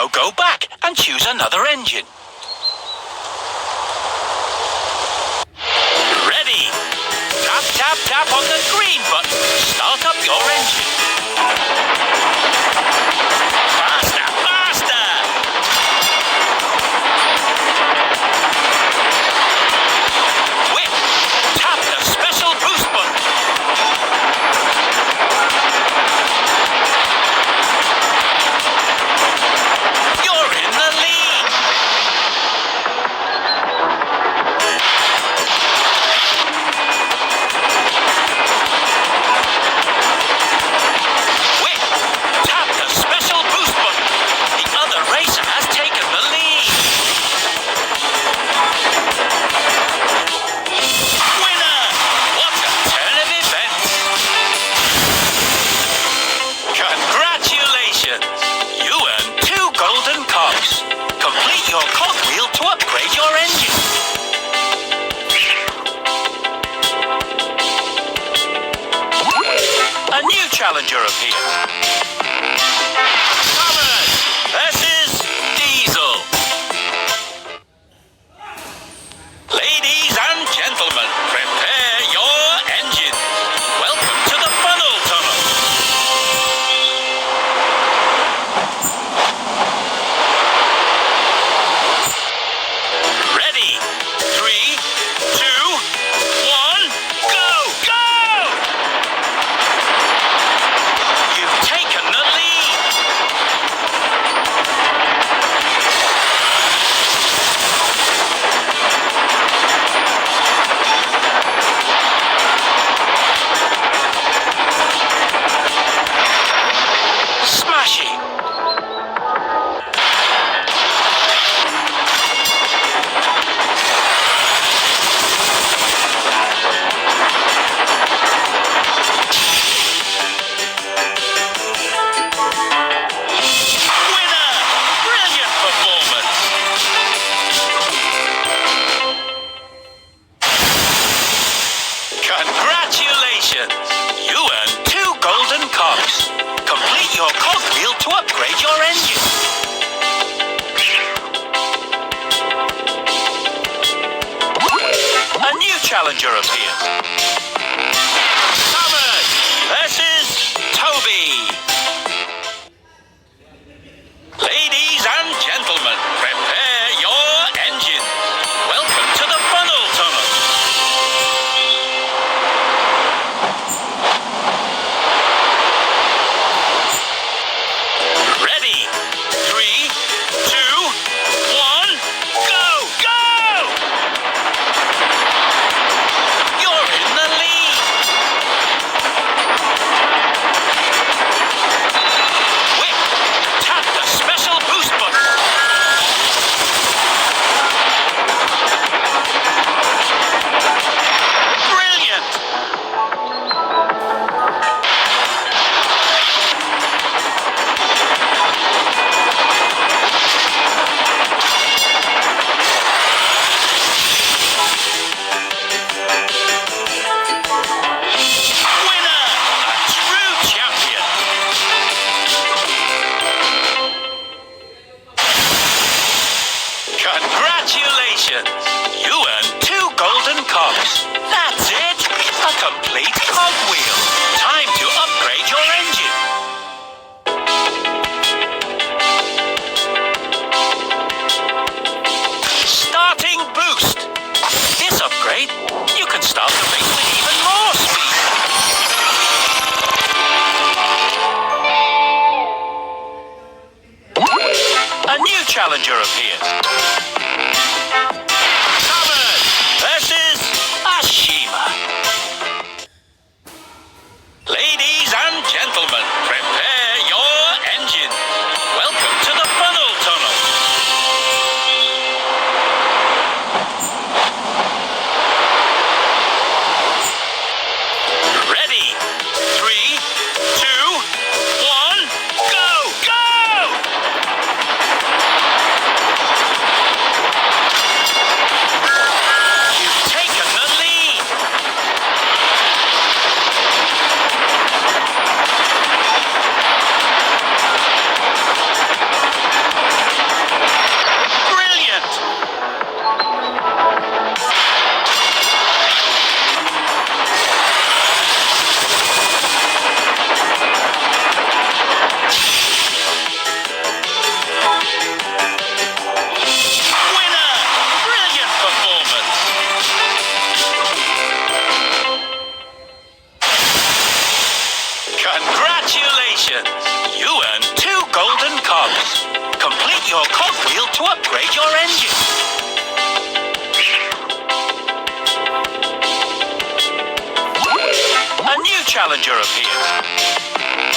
So go back and choose another engine. Ready? Tap, tap, tap on the green button. Start up your engine. Faster, faster! Whip! Tap the special boost button. You're in the lead. Whip! Tap the special boost button. The other racer has taken the lead. Winner! What a turn of events! Congratulations! You earned 2 golden cogs. Complete your cogwheel to upgrade your engine. A new challenger appears. Thomas versus Diesel. Ladies and gentlemen, prepare your engine. Welcome to the funnel tunnel. Ready? 3, 2, 1, go, go! You've taken the lead. Smashing. Winner! Brilliant performance! Congratulations! You earned 2 golden cogs. Complete your cogwheel to upgrade your engine. A new challenger appears. Thomas versus Toby. Ladies and gentlemen, prepare your engine. Welcome to the funnel tunnel. Ready? 3, 2, 1, go, go! You're in the lead. Whip! Tap the special boost button. Brilliant! Winner! A true champion! Congratulations! You earned 2 golden cogs. That's it! A complete cogwheel. Time to upgrade your engine. Starting boost. This upgrade, you can start the race with even more speed. A new challenger appears. Thomas versus Ashima. Ladies and gentlemen, prepare your engine. Welcome to the funnel tunnel. Ready? 3, 2, 1, go, go! You've taken the lead. Congratulations! You earned 2 golden cogs. Complete your cogwheel to upgrade your engine. A new challenger appears.